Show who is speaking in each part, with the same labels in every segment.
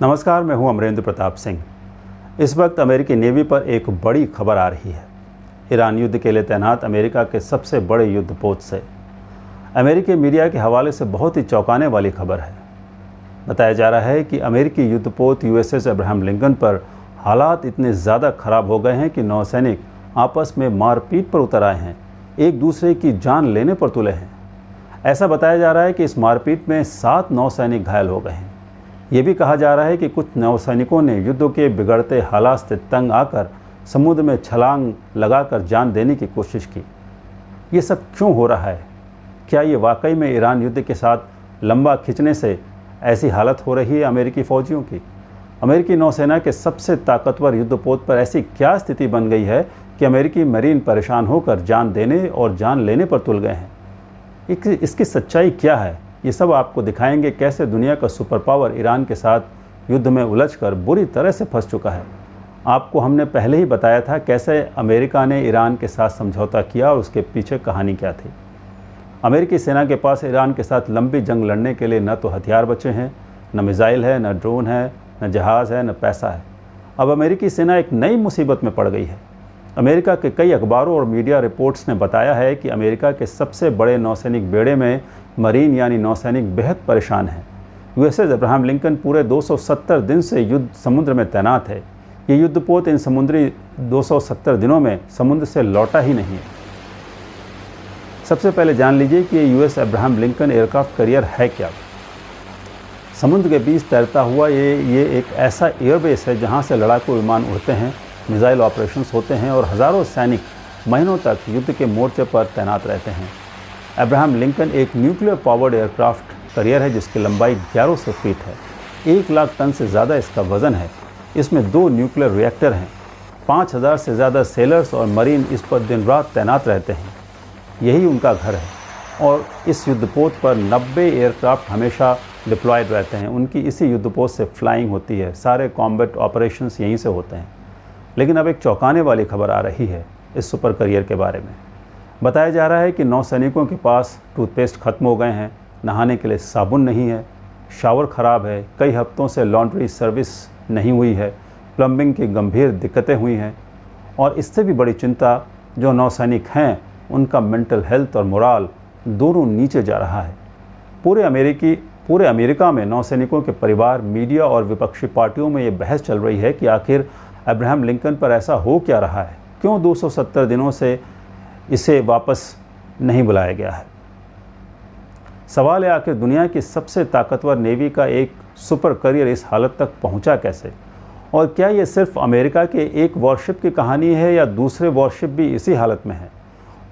Speaker 1: नमस्कार, मैं हूं अमरेंद्र प्रताप सिंह। इस वक्त अमेरिकी नेवी पर एक बड़ी खबर आ रही है। ईरान युद्ध के लिए तैनात अमेरिका के सबसे बड़े युद्धपोत से। अमेरिकी मीडिया के हवाले से बहुत ही चौंकाने वाली खबर है। बताया जा रहा है कि अमेरिकी युद्धपोत USS अब्राहम लिंकन पर हालात इतने ज़्यादा खराब हो गए हैं कि नौसैनिक आपस में मारपीट पर उतर आए हैं, एक दूसरे की जान लेने पर तुले हैं। ऐसा बताया जा रहा है कि इस मारपीट में 7 नौसैनिक घायल हो गए हैं। ये भी कहा जा रहा है कि कुछ नौसैनिकों ने युद्ध के बिगड़ते हालात से तंग आकर समुद्र में छलांग लगाकर जान देने की कोशिश की। ये सब क्यों हो रहा है? क्या ये वाकई में ईरान युद्ध के साथ लंबा खिंचने से ऐसी हालत हो रही है अमेरिकी फ़ौजियों की? अमेरिकी नौसेना के सबसे ताकतवर युद्धपोत पर ऐसी क्या स्थिति बन गई है कि अमेरिकी मरीन परेशान होकर जान देने और जान लेने पर तुल गए हैं? इसकी सच्चाई क्या है? ये सब आपको दिखाएंगे कैसे दुनिया का सुपर पावर ईरान के साथ युद्ध में उलझकर बुरी तरह से फंस चुका है। आपको हमने पहले ही बताया था कैसे अमेरिका ने ईरान के साथ समझौता किया और उसके पीछे कहानी क्या थी। अमेरिकी सेना के पास ईरान के साथ लंबी जंग लड़ने के लिए न तो हथियार बचे हैं, न मिसाइल है, न ड्रोन है, न जहाज़ है, न पैसा है। अब अमेरिकी सेना एक नई मुसीबत में पड़ गई है। अमेरिका के कई अखबारों और मीडिया रिपोर्ट्स ने बताया है कि अमेरिका के सबसे बड़े नौसैनिक बेड़े में मरीन यानी नौसैनिक बेहद परेशान हैं। USS अब्राहम लिंकन पूरे 270 दिन से युद्ध समुद्र में तैनात है। ये युद्धपोत इन समुद्री 270 दिनों में समुद्र से लौटा ही नहीं है। सबसे पहले जान लीजिए कि USS Abraham Lincoln aircraft carrier है क्या। समुद्र के बीच तैरता हुआ ये एक ऐसा एयरबेस है जहाँ से लड़ाकू विमान उड़ते हैं, मिसाइल ऑपरेशंस होते हैं और हज़ारों सैनिक महीनों तक युद्ध के मोर्चे पर तैनात रहते हैं। अब्राहम लिंकन एक न्यूक्लियर पावर्ड एयरक्राफ्ट कैरियर है जिसकी लंबाई 1100 फीट है। 1 लाख टन से ज़्यादा इसका वज़न है। इसमें 2 न्यूक्लियर रिएक्टर हैं। 5000 से ज़्यादा सेलर्स और मरीन इस पर दिन रात तैनात रहते हैं। यही उनका घर है और इस युद्धपोत पर 90 एयरक्राफ्ट हमेशा डिप्लॉयड रहते हैं। उनकी इसी युद्धपोत से फ्लाइंग होती है। सारे कॉम्बैट ऑपरेशंस यहीं से होते हैं। लेकिन अब एक चौंकाने वाली खबर आ रही है इस सुपर कैरियर के बारे में। बताया जा रहा है कि नौसैनिकों के पास टूथपेस्ट ख़त्म हो गए हैं, नहाने के लिए साबुन नहीं है, शावर ख़राब है, कई हफ्तों से लॉन्ड्री सर्विस नहीं हुई है, प्लम्बिंग की गंभीर दिक्कतें हुई हैं और इससे भी बड़ी चिंता जो नौसैनिक हैं उनका मेंटल हेल्थ और मोराल दोनों नीचे जा रहा है। पूरे अमेरिका में नौसैनिकों के परिवार, मीडिया और विपक्षी पार्टियों में ये बहस चल रही है कि आखिर अब्राहम लिंकन पर ऐसा हो क्या रहा है, क्यों 270 दिनों से इसे वापस नहीं बुलाया गया है। सवाल है आखिर दुनिया की सबसे ताकतवर नेवी का एक सुपर कैरियर इस हालत तक पहुंचा कैसे, और क्या ये सिर्फ अमेरिका के एक वॉरशिप की कहानी है या दूसरे वॉरशिप भी इसी हालत में है,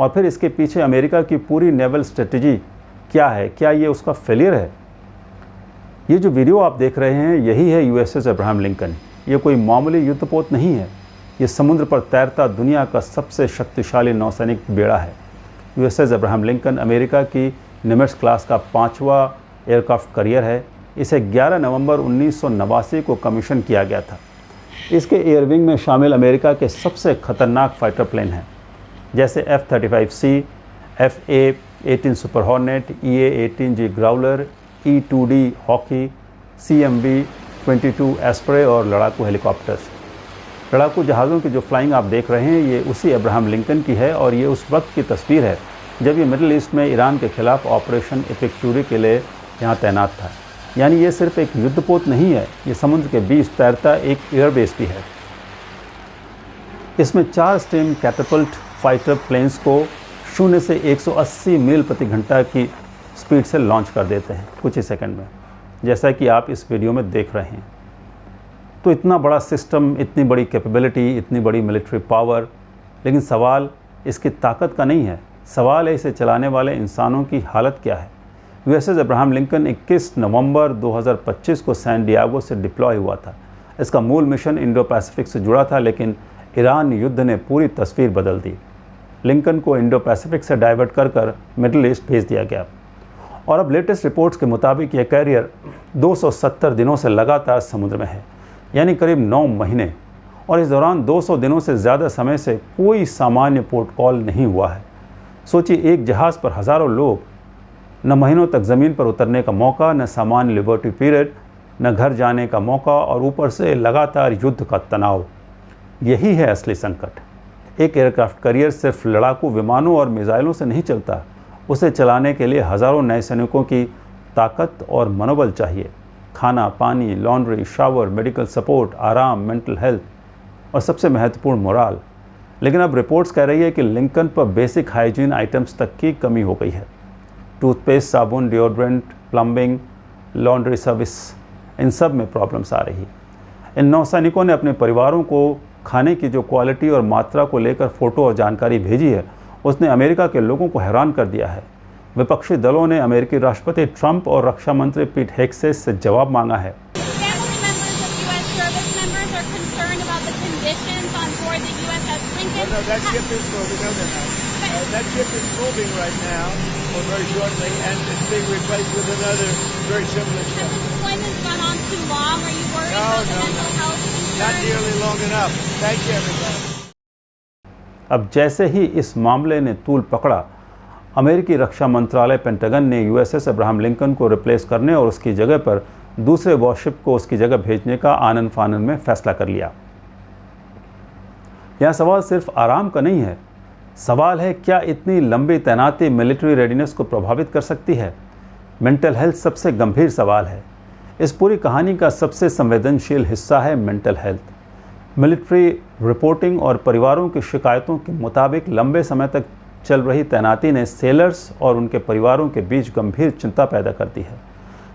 Speaker 1: और फिर इसके पीछे अमेरिका की पूरी नेवल स्ट्रेटजी क्या है? क्या ये उसका फेलियर है? ये जो वीडियो आप देख रहे हैं यही है USS अब्राहम लिंकन। ये कोई मामूली युद्धपोत नहीं है। ये समुद्र पर तैरता दुनिया का सबसे शक्तिशाली नौसैनिक बेड़ा है। USS अब्राहम लिंकन अमेरिका की निमिट्ज़ क्लास का 5वां एयरक्राफ्ट कैरियर है। इसे 11 नवंबर 1989 को कमीशन किया गया था। इसके एयरविंग में शामिल अमेरिका के सबसे खतरनाक फाइटर प्लेन हैं, जैसे F-35C, FA-18 super hornet, EA-18G Growler, E-2D hockey, CMB-22 spray और लड़ाकू हेलीकॉप्टर्स। लड़ाकू जहाज़ों की जो फ्लाइंग आप देख रहे हैं ये उसी अब्राहम लिंकन की है और ये उस वक्त की तस्वीर है जब ये मिडिल ईस्ट में ईरान के खिलाफ ऑपरेशन एपिक फ्यूरी के लिए यहाँ तैनात था। यानी ये सिर्फ एक युद्धपोत नहीं है, ये समुद्र के बीच तैरता एक एयरबेस भी है। इसमें 4 स्टीम कैटापल्ट फाइटर प्लेन्स को 0 से 180 मील प्रति घंटा की स्पीड से लॉन्च कर देते हैं कुछ ही सेकंड में, जैसा कि आप इस वीडियो में देख रहे हैं। तो इतना बड़ा सिस्टम, इतनी बड़ी कैपेबिलिटी, इतनी बड़ी मिलिट्री पावर, लेकिन सवाल इसकी ताकत का नहीं है, सवाल है इसे चलाने वाले इंसानों की हालत क्या है। USS अब्राहम लिंकन 21 नवंबर 2025 को सैन डियागो से डिप्लॉय हुआ था। इसका मूल मिशन इंडो पैसिफिक से जुड़ा था, लेकिन ईरान युद्ध ने पूरी तस्वीर बदल दी। लिंकन को इंडो पैसिफिक से डाइवर्ट कर मिडिल ईस्ट भेज दिया गया और अब लेटेस्ट रिपोर्ट्स के मुताबिक यह कैरियर 270 दिनों से लगातार समुद्र में है, यानी करीब 9 महीने, और इस दौरान 200 दिनों से ज़्यादा समय से कोई सामान्य पोर्ट कॉल नहीं हुआ है। सोचिए, एक जहाज़ पर हज़ारों लोग, न महीनों तक ज़मीन पर उतरने का मौका, न सामान्य लिबर्टी पीरियड, न घर जाने का मौका और ऊपर से लगातार युद्ध का तनाव। यही है असली संकट। एक एयरक्राफ्ट कैरियर सिर्फ लड़ाकू विमानों और मिसाइलों से नहीं चलता, उसे चलाने के लिए हज़ारों नए सैनिकों की ताकत और मनोबल चाहिए। खाना, पानी, लॉन्ड्री, शावर, मेडिकल सपोर्ट, आराम, मेंटल हेल्थ और सबसे महत्वपूर्ण मोराल। लेकिन अब रिपोर्ट्स कह रही है कि लिंकन पर बेसिक हाइजीन आइटम्स तक की कमी हो गई है। टूथपेस्ट, साबुन, डिओड्रेंट, प्लम्बिंग, लॉन्ड्री सर्विस, इन सब में प्रॉब्लम्स आ रही है। इन नौसैनिकों ने अपने परिवारों को खाने की जो क्वालिटी और मात्रा को लेकर फ़ोटो और जानकारी भेजी है, उसने अमेरिका के लोगों को हैरान कर दिया है। विपक्षी दलों ने अमेरिकी राष्ट्रपति ट्रंप और रक्षा मंत्री पीट हेग्सेस से जवाब मांगा है। अब जैसे ही इस मामले ने तूल पकड़ा, अमेरिकी रक्षा मंत्रालय पेंटागन ने यूएसएस अब्राहम लिंकन को रिप्लेस करने और उसकी जगह पर दूसरे वॉरशिप को उसकी जगह भेजने का आनन फानन में फैसला कर लिया। यह सवाल सिर्फ आराम का नहीं है, सवाल है क्या इतनी लंबी तैनाती मिलिट्री रेडीनेस को प्रभावित कर सकती है। मेंटल हेल्थ सबसे गंभीर सवाल है। इस पूरी कहानी का सबसे संवेदनशील हिस्सा है मेंटल हेल्थ। मिलिट्री रिपोर्टिंग और परिवारों की शिकायतों के मुताबिक लंबे समय तक चल रही तैनाती ने सेलर्स और उनके परिवारों के बीच गंभीर चिंता पैदा करती है।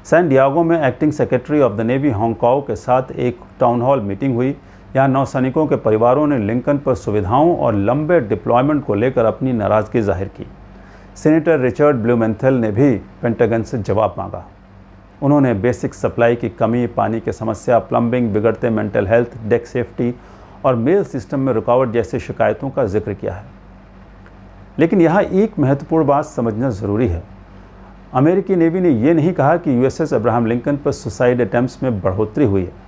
Speaker 1: सैन डियागो में acting secretary of the navy Hong Kong के साथ एक टाउन हॉल मीटिंग हुई। यहाँ नौसैनिकों के परिवारों ने लिंकन पर सुविधाओं और लंबे डिप्लॉयमेंट को लेकर अपनी नाराज़गी जाहिर की। सीनेटर रिचर्ड ब्लूमेंथल ने भी पेंटागन से जवाब मांगा। उन्होंने बेसिक सप्लाई की कमी, पानी की समस्या, प्लम्बिंग, बिगड़ते मेंटल हेल्थ, डेक सेफ्टी और मेल सिस्टम में रुकावट जैसी शिकायतों का जिक्र किया है। लेकिन यहाँ एक महत्वपूर्ण बात समझना ज़रूरी है। अमेरिकी नेवी ने यह नहीं कहा कि यूएसएस अब्राहम लिंकन पर सुसाइड अटेम्प्ट्स में बढ़ोतरी हुई है।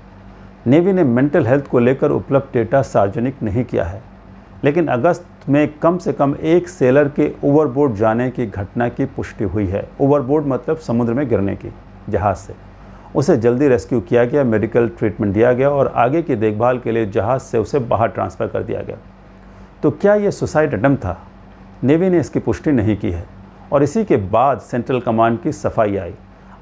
Speaker 1: नेवी ने मेंटल हेल्थ को लेकर उपलब्ध डेटा सार्वजनिक नहीं किया है, लेकिन अगस्त में कम से कम एक सेलर के ओवरबोर्ड जाने की घटना की पुष्टि हुई है। ओवरबोर्ड मतलब समुद्र में गिरने की, जहाज़ से। उसे जल्दी रेस्क्यू किया गया, मेडिकल ट्रीटमेंट दिया गया और आगे की देखभाल के लिए जहाज़ से उसे बाहर ट्रांसफ़र कर दिया गया। तो क्या ये सुसाइड अटेम्प्ट था? नेवी ने इसकी पुष्टि नहीं की है और इसी के बाद सेंट्रल कमांड की सफाई आई।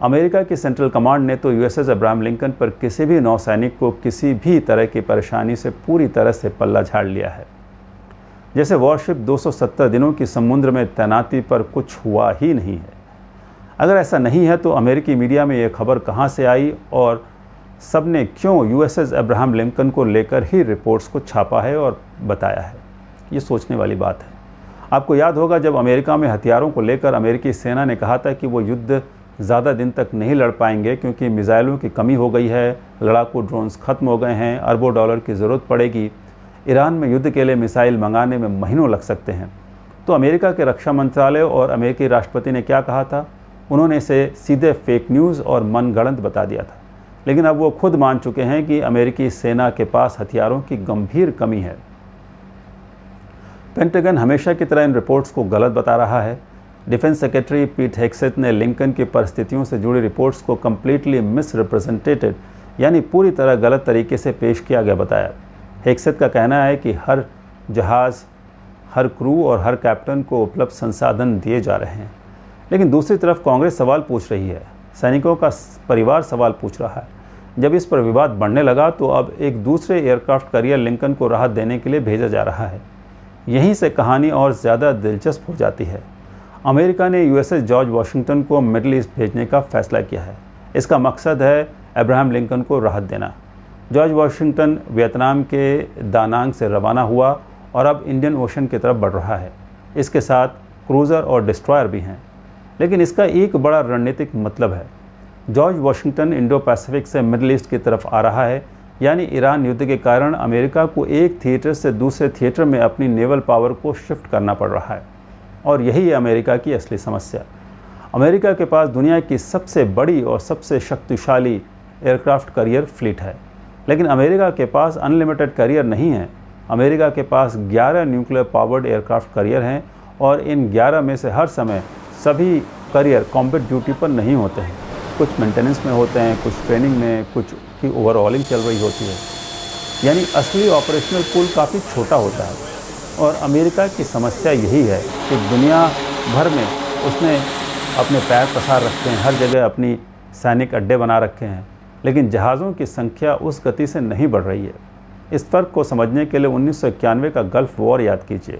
Speaker 1: अमेरिका की सेंट्रल कमांड ने तो यूएसएस अब्राहम लिंकन पर किसी भी नौसैनिक को किसी भी तरह की परेशानी से पूरी तरह से पल्ला झाड़ लिया है। जैसे वॉरशिप 270 दिनों की समुद्र में तैनाती पर कुछ हुआ ही नहीं है। अगर ऐसा नहीं है तो अमेरिकी मीडिया में ये खबर कहाँ से आई और सब ने क्यों यूएसएस अब्राहम लिंकन को लेकर ही रिपोर्ट्स को छापा है और बताया है? ये सोचने वाली बात है। आपको याद होगा जब अमेरिका में हथियारों को लेकर अमेरिकी सेना ने कहा था कि वो युद्ध ज़्यादा दिन तक नहीं लड़ पाएंगे क्योंकि मिसाइलों की कमी हो गई है, लड़ाकू ड्रोन्स खत्म हो गए हैं, अरबों डॉलर की ज़रूरत पड़ेगी, ईरान में युद्ध के लिए मिसाइल मंगाने में महीनों लग सकते हैं। तो अमेरिका के रक्षा मंत्रालय और अमेरिकी राष्ट्रपति ने क्या कहा था? उन्होंने इसे सीधे फेक न्यूज़ और मनगढ़ंत बता दिया था। लेकिन अब वो खुद मान चुके हैं कि अमेरिकी सेना के पास हथियारों की गंभीर कमी है। पेंटागन हमेशा की तरह इन रिपोर्ट्स को गलत बता रहा है। डिफेंस सेक्रेटरी पीट हेग्सेस ने लिंकन की परिस्थितियों से जुड़ी रिपोर्ट्स को कम्प्लीटली मिसरिप्रेजेंटेटेड यानी पूरी तरह गलत तरीके से पेश किया गया बताया। हेग्सेस का कहना है कि हर जहाज़, हर क्रू और हर कैप्टन को उपलब्ध संसाधन दिए जा रहे हैं। लेकिन दूसरी तरफ कांग्रेस सवाल पूछ रही है, सैनिकों का परिवार सवाल पूछ रहा है। जब इस पर विवाद बढ़ने लगा तो अब एक दूसरे एयरक्राफ्ट कैरियर लिंकन को राहत देने के लिए भेजा जा रहा है। यहीं से कहानी और ज़्यादा दिलचस्प हो जाती है। अमेरिका ने यूएसएस जॉर्ज वाशिंगटन को मिडिल ईस्ट भेजने का फैसला किया है। इसका मकसद है अब्राहम लिंकन को राहत देना। जॉर्ज वाशिंगटन वियतनाम के दानांग से रवाना हुआ और अब इंडियन ओशन की तरफ बढ़ रहा है। इसके साथ क्रूज़र और डिस्ट्रॉयर भी हैं। लेकिन इसका एक बड़ा रणनीतिक मतलब है। जॉर्ज वाशिंगटन इंडो पैसिफिक से मिडिल ईस्ट की तरफ आ रहा है, यानी ईरान युद्ध के कारण अमेरिका को एक थिएटर से दूसरे थिएटर में अपनी नेवल पावर को शिफ्ट करना पड़ रहा है। और यही है अमेरिका की असली समस्या। अमेरिका के पास दुनिया की सबसे बड़ी और सबसे शक्तिशाली एयरक्राफ्ट कैरियर फ्लीट है, लेकिन अमेरिका के पास अनलिमिटेड कैरियर नहीं है। अमेरिका के पास 11 न्यूक्लियर पावर्ड एयरक्राफ्ट कैरियर हैं और इन 11 में से हर समय सभी कैरियर कॉम्बैट ड्यूटी पर नहीं होते हैं। कुछ मेंटेनेंस में होते हैं, कुछ ट्रेनिंग में, कुछ की ओवरऑलिंग चल रही होती है। यानी असली ऑपरेशनल पूल काफ़ी छोटा होता है। और अमेरिका की समस्या यही है कि दुनिया भर में उसने अपने पैर पसार रखे हैं, हर जगह अपनी सैनिक अड्डे बना रखे हैं, लेकिन जहाज़ों की संख्या उस गति से नहीं बढ़ रही है। इस फ़र्क को समझने के लिए 1991 का गल्फ़ वॉर याद कीजिए।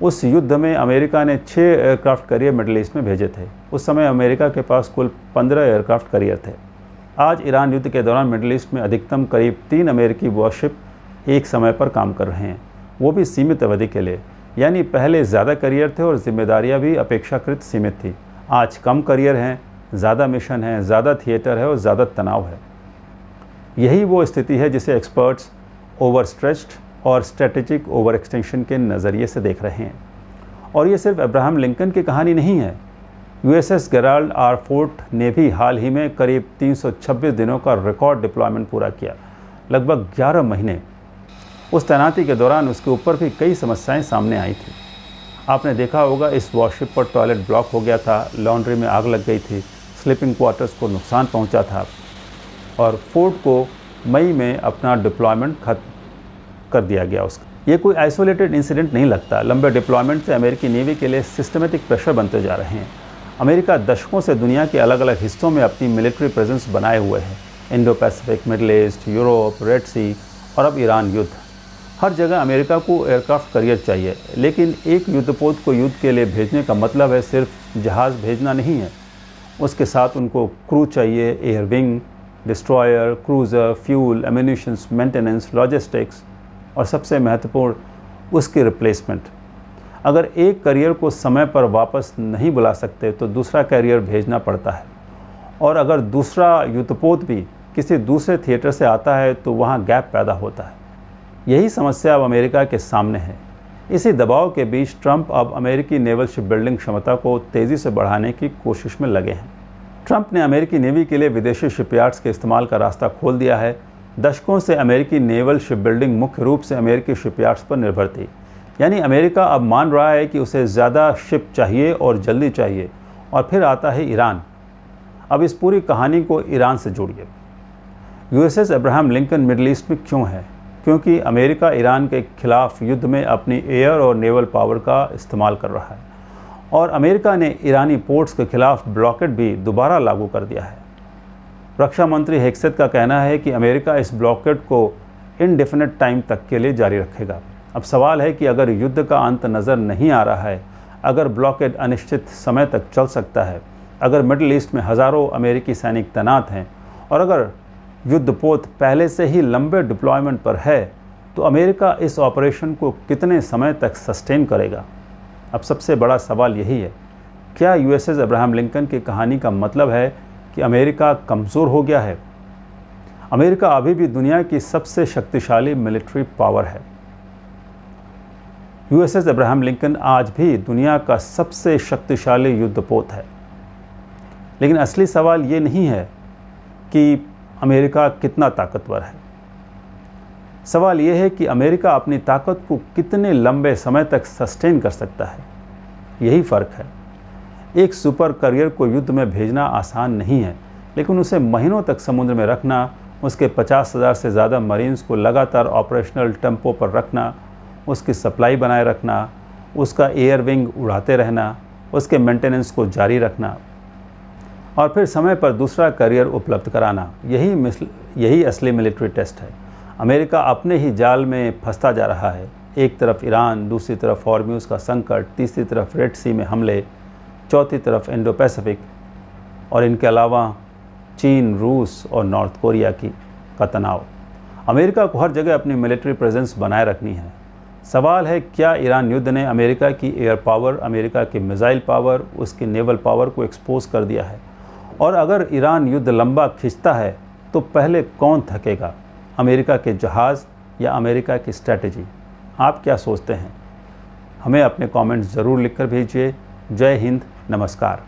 Speaker 1: उस युद्ध में अमेरिका ने 6 एयरक्राफ्ट कैरियर मिडल ईस्ट में भेजे थे। उस समय अमेरिका के पास कुल 15 एयरक्राफ्ट कैरियर थे। आज ईरान युद्ध के दौरान मिडल ईस्ट में अधिकतम करीब 3 अमेरिकी वॉरशिप एक समय पर काम कर रहे हैं, वो भी सीमित अवधि के लिए। यानी पहले ज़्यादा कैरियर थे और जिम्मेदारियां भी अपेक्षाकृत सीमित थी। आज कम कैरियर हैं, ज़्यादा मिशन हैं, ज़्यादा थिएटर है और ज़्यादा तनाव है। यही वो स्थिति है जिसे एक्सपर्ट्स ओवरस्ट्रेच्ड और स्ट्रेटेजिक ओवर एक्सटेंशन के नज़रिए से देख रहे हैं। और ये सिर्फ अब्राहम लिंकन की कहानी नहीं है। USS गेराल्ड आर फोर्ड ने भी हाल ही में करीब 326 दिनों का रिकॉर्ड डिप्लॉयमेंट पूरा किया, लगभग 11 महीने। उस तैनाती के दौरान उसके ऊपर भी कई समस्याएं सामने आई थी। आपने देखा होगा इस वॉरशिप पर टॉयलेट ब्लॉक हो गया था, लॉन्ड्री में आग लग गई थी, स्लीपिंग क्वार्टर्स को नुकसान पहुंचा था और फोर्ड को मई में अपना डिप्लॉयमेंट खत्म कर दिया गया उसका। ये कोई आइसोलेटेड इंसिडेंट नहीं लगता। लंबे डिप्लॉयमेंट से अमेरिकी नेवी के लिए सिस्टमेटिक प्रेशर बनते जा रहे हैं। अमेरिका दशकों से दुनिया के अलग अलग हिस्सों में अपनी मिलिट्री प्रेजेंस बनाए हुए है। Indo Pacific, Middle East, Europe, Red Sea और अब ईरान युद्ध। हर जगह अमेरिका को एयरक्राफ्ट कैरियर चाहिए, लेकिन एक युद्धपोत को युद्ध के लिए भेजने का मतलब है सिर्फ जहाज़ भेजना नहीं है। उसके साथ उनको क्रू चाहिए, air wing, destroyer, cruiser, fuel, ammunitions, maintenance, logistics और सबसे महत्वपूर्ण उसकी रिप्लेसमेंट। अगर एक कैरियर को समय पर वापस नहीं बुला सकते तो दूसरा कैरियर भेजना पड़ता है। और अगर दूसरा युद्धपोत भी किसी दूसरे थिएटर से आता है तो वहाँ गैप पैदा होता है। यही समस्या अब अमेरिका के सामने है। इसी दबाव के बीच ट्रंप अब अमेरिकी नेवल शिप बिल्डिंग क्षमता को तेज़ी से बढ़ाने की कोशिश में लगे हैं। ट्रंप ने अमेरिकी नेवी के लिए विदेशी शिपयार्ड्स के इस्तेमाल का रास्ता खोल दिया है। दशकों से अमेरिकी नेवल शिप बिल्डिंग मुख्य रूप से अमेरिकी शिपयार्ड्स पर निर्भर थी। यानी अमेरिका अब मान रहा है कि उसे ज़्यादा शिप चाहिए और जल्दी चाहिए। और फिर आता है ईरान। अब इस पूरी कहानी को ईरान से जोड़िए। USS Abraham Lincoln middle east में क्यों है? क्योंकि अमेरिका ईरान के खिलाफ युद्ध में अपनी एयर और नेवल पावर का इस्तेमाल कर रहा है और अमेरिका ने ईरानी पोर्ट्स के खिलाफ ब्लॉकेड भी दोबारा लागू कर दिया है। रक्षा मंत्री हेक्सेट का कहना है कि अमेरिका इस ब्लॉकेड को इनडेफिनेट टाइम तक के लिए जारी रखेगा। अब सवाल है कि अगर युद्ध का अंत नज़र नहीं आ रहा है, अगर ब्लॉकेड अनिश्चित समय तक चल सकता है, अगर मिडल ईस्ट में हज़ारों अमेरिकी सैनिक तैनात हैं और अगर युद्धपोत पहले से ही लंबे डिप्लॉयमेंट पर है, तो अमेरिका इस ऑपरेशन को कितने समय तक सस्टेन करेगा? अब सबसे बड़ा सवाल यही है, क्या USS अब्राहम लिंकन की कहानी का मतलब है कि अमेरिका कमज़ोर हो गया है? अमेरिका अभी भी दुनिया की सबसे शक्तिशाली मिलिट्री पावर है। USS अब्राहम लिंकन आज भी दुनिया का सबसे शक्तिशाली युद्धपोत है। लेकिन असली सवाल ये नहीं है कि अमेरिका कितना ताकतवर है। सवाल यह है कि अमेरिका अपनी ताकत को कितने लंबे समय तक सस्टेन कर सकता है। यही फ़र्क है। एक सुपर कैरियर को युद्ध में भेजना आसान नहीं है, लेकिन उसे महीनों तक समुद्र में रखना, उसके 50,000 से ज़्यादा मरीन्स को लगातार ऑपरेशनल टेम्पो पर रखना, उसकी सप्लाई बनाए रखना, उसका एयर विंग उड़ाते रहना, उसके मेंटेनेंस को जारी रखना और फिर समय पर दूसरा कैरियर उपलब्ध कराना, यही असली मिलिट्री टेस्ट है। अमेरिका अपने ही जाल में फंसता जा रहा है। एक तरफ ईरान, दूसरी तरफ हॉर्म्यूज़ का संकट, तीसरी तरफ रेड सी में हमले, चौथी तरफ इंडो पैसिफिक और इनके अलावा चीन, रूस और नॉर्थ कोरिया का तनाव। अमेरिका को हर जगह अपनी मिलिट्री प्रेजेंस बनाए रखनी है। सवाल है, क्या ईरान युद्ध ने अमेरिका की एयर पावर, अमेरिका की मिसाइल पावर, उसकी नेवल पावर को एक्सपोज कर दिया है? और अगर ईरान युद्ध लंबा खिंचता है तो पहले कौन थकेगा, अमेरिका के जहाज़ या अमेरिका की स्ट्रैटेजी? आप क्या सोचते हैं? हमें अपने कमेंट्स ज़रूर लिखकर भेजिए। जय हिंद, नमस्कार।